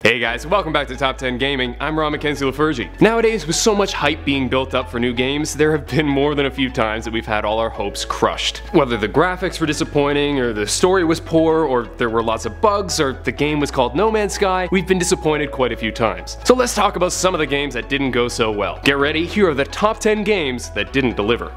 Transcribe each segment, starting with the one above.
Hey guys, welcome back to Top 10 Gaming. I'm Ron Mackenzie LaFergie. Nowadays, with so much hype being built up for new games, there have been more than a few times that we've had all our hopes crushed. Whether the graphics were disappointing, or the story was poor, or there were lots of bugs, or the game was called No Man's Sky, we've been disappointed quite a few times. So let's talk about some of the games that didn't go so well. Get ready, here are the top 10 games that didn't deliver.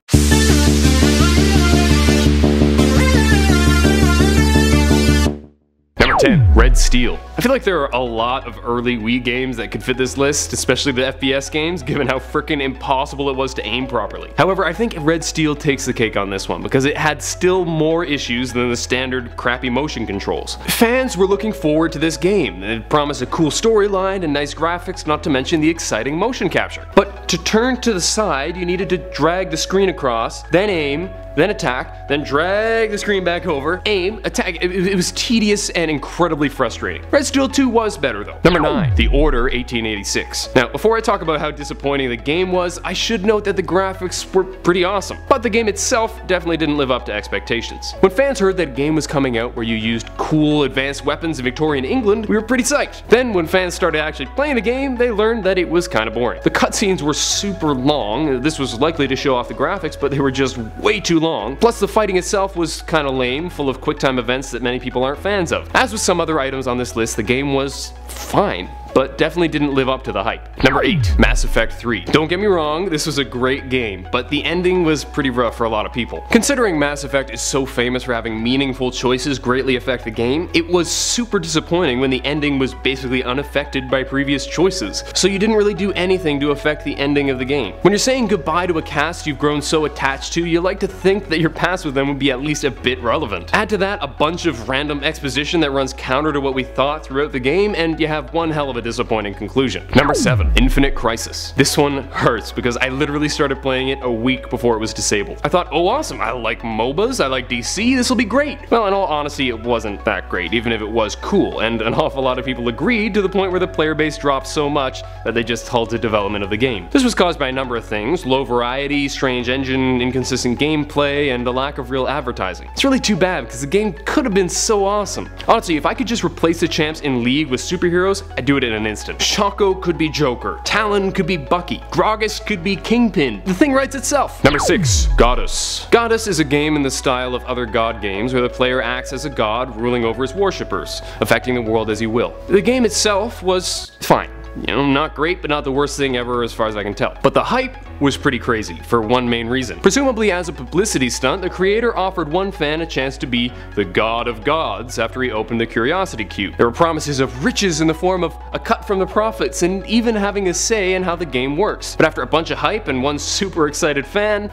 Number 10, Red Steel. I feel like there are a lot of early Wii games that could fit this list, especially the FPS games, given how frickin' impossible it was to aim properly. However, I think Red Steel takes the cake on this one, because it had still more issues than the standard crappy motion controls. Fans were looking forward to this game. It promised a cool storyline and nice graphics, not to mention the exciting motion capture. But to turn to the side, you needed to drag the screen across, then aim, then attack, then drag the screen back over, aim, attack. It was tedious and incredibly frustrating. Red Steel 2 was better though. Number 9, The Order 1886. Now, before I talk about how disappointing the game was, I should note that the graphics were pretty awesome, but the game itself definitely didn't live up to expectations. When fans heard that a game was coming out where you used cool advanced weapons in Victorian England, we were pretty psyched. Then when fans started actually playing the game, they learned that it was kind of boring. The cutscenes were super long. This was likely to show off the graphics, but they were just way too long. Plus the fighting itself was kinda lame, full of quick-time events that many people aren't fans of. As with some other items on this list, the game was fine, but definitely didn't live up to the hype. Number 8, Mass Effect 3. Don't get me wrong, this was a great game, but the ending was pretty rough for a lot of people. Considering Mass Effect is so famous for having meaningful choices greatly affect the game, it was super disappointing when the ending was basically unaffected by previous choices, so you didn't really do anything to affect the ending of the game. When you're saying goodbye to a cast you've grown so attached to, you like to think that your past with them would be at least a bit relevant. Add to that a bunch of random exposition that runs counter to what we thought throughout the game, and you have one hell of a disappointing conclusion. Number 7, Infinite Crisis. This one hurts because I literally started playing it a week before it was disabled. I thought, oh awesome, I like MOBAs, I like DC, this will be great. Well, in all honesty, it wasn't that great, even if it was cool, and an awful lot of people agreed, to the point where the player base dropped so much that they just halted development of the game. This was caused by a number of things: low variety, strange engine, inconsistent gameplay, and a lack of real advertising. It's really too bad because the game could have been so awesome. Honestly, if I could just replace the champs in League with superheroes, I'd do it in an instant. Shaco could be Joker, Talon could be Bucky, Gragas could be Kingpin. The thing writes itself. Number 6, Goddess. Goddess is a game in the style of other god games where the player acts as a god ruling over his worshippers, affecting the world as he will. The game itself was fine. You know, not great, but not the worst thing ever as far as I can tell. But the hype was pretty crazy, for one main reason. Presumably as a publicity stunt, the creator offered one fan a chance to be the god of gods after he opened the Curiosity Cube. There were promises of riches in the form of a cut from the profits, and even having a say in how the game works. But after a bunch of hype and one super excited fan,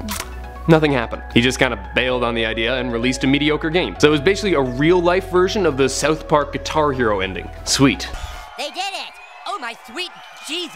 nothing happened. He just kind of bailed on the idea and released a mediocre game. So it was basically a real-life version of the South Park Guitar Hero ending. Sweet. They did it! Oh my sweet Jesus!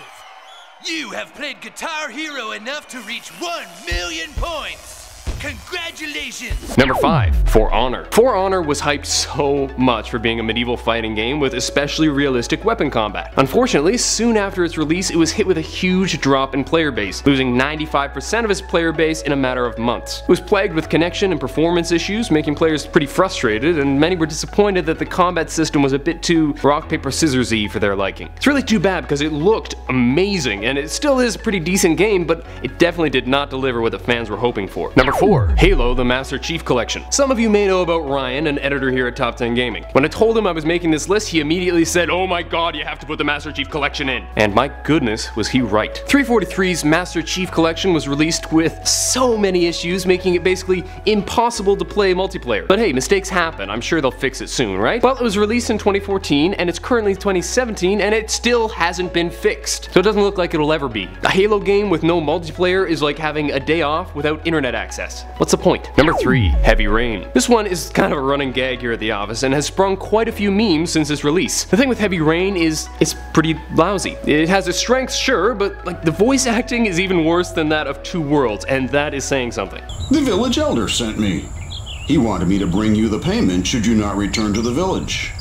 You have played Guitar Hero enough to reach 1 million points! Congratulations! Number 5, For Honor. For Honor was hyped so much for being a medieval fighting game with especially realistic weapon combat. Unfortunately, soon after its release, it was hit with a huge drop in player base, losing 95% of its player base in a matter of months. It was plagued with connection and performance issues, making players pretty frustrated, and many were disappointed that the combat system was a bit too rock, paper, scissors-y for their liking. It's really too bad because it looked amazing, and it still is a pretty decent game, but it definitely did not deliver what the fans were hoping for. Number 4, Halo the Master Chief Collection. Some of you may know about Ryan, an editor here at Top 10 Gaming. When I told him I was making this list, he immediately said, oh my god, you have to put the Master Chief Collection in. And my goodness, was he right. 343's Master Chief Collection was released with so many issues, making it basically impossible to play multiplayer. But hey, mistakes happen. I'm sure they'll fix it soon, right? Well, it was released in 2014, and it's currently 2017, and it still hasn't been fixed. So it doesn't look like it'll ever be. A Halo game with no multiplayer is like having a day off without internet access. What's the point? Number 3, Heavy Rain. This one is kind of a running gag here at the office and has sprung quite a few memes since its release. The thing with Heavy Rain is it's pretty lousy. It has its strengths, sure, but like the voice acting is even worse than that of Two Worlds, and that is saying something. The village elder sent me. He wanted me to bring you the payment should you not return to the village.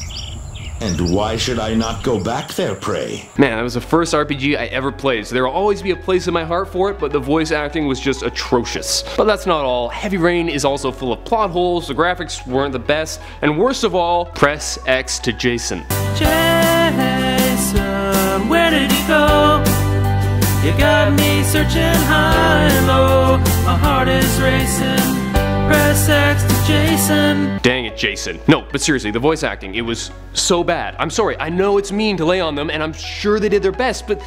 And why should I not go back there, pray? Man, that was the first RPG I ever played, so there will always be a place in my heart for it, but the voice acting was just atrocious. But that's not all. Heavy Rain is also full of plot holes, the graphics weren't the best, and worst of all, press X to Jason. Jason. You got me searching high and low. My heart is racing. Press X to Jason. Dang it, Jason. No, but seriously, the voice acting, it was so bad. I'm sorry, I know it's mean to lay on them, and I'm sure they did their best, but...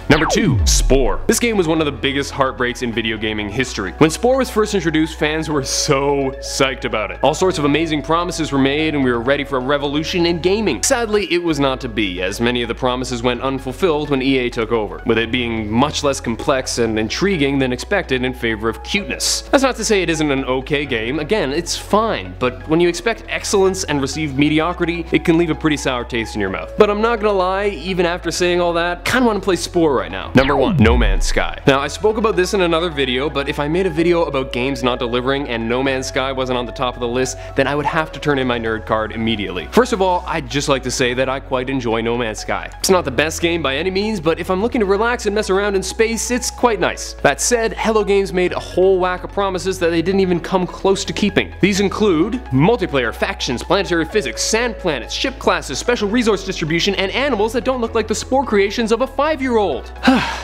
Number 2, Spore. This game was one of the biggest heartbreaks in video gaming history. When Spore was first introduced, fans were so psyched about it. All sorts of amazing promises were made and we were ready for a revolution in gaming. Sadly, it was not to be, as many of the promises went unfulfilled when EA took over, with it being much less complex and intriguing than expected in favor of cuteness. That's not to say it isn't an okay game, again, it's fine, but when you expect excellence and receive mediocrity, it can leave a pretty sour taste in your mouth. But I'm not gonna lie, even after saying all that, kinda wanna play Spore right now. Number 1, No Man's Sky. Now, I spoke about this in another video, but if I made a video about games not delivering and No Man's Sky wasn't on the top of the list, then I would have to turn in my nerd card immediately. First of all, I'd just like to say that I quite enjoy No Man's Sky. It's not the best game by any means, but if I'm looking to relax and mess around in space, it's quite nice. That said, Hello Games made a whole whack of promises that they didn't even come close to keeping. These include multiplayer, factions, planetary physics, sand planets, ship classes, special resource distribution, and animals that don't look like the Spore creations of a 5-year-old.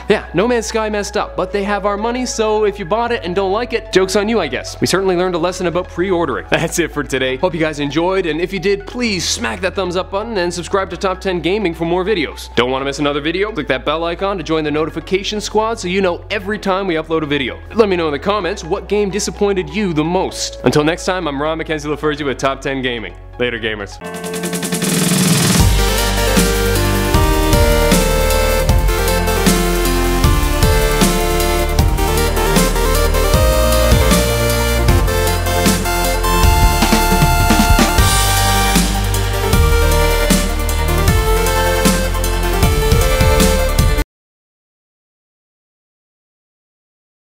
Yeah, No Man's Sky messed up, but they have our money, so if you bought it and don't like it, joke's on you, I guess. We certainly learned a lesson about pre-ordering. That's it for today. Hope you guys enjoyed, and if you did, please smack that thumbs up button and subscribe to Top 10 Gaming for more videos. Don't want to miss another video? Click that bell icon to join the notification squad so you know every time we upload a video. Let me know in the comments what game disappointed you the most. Until next time, I'm Ron Mackenzie LaFergie with Top 10 Gaming. Later, gamers.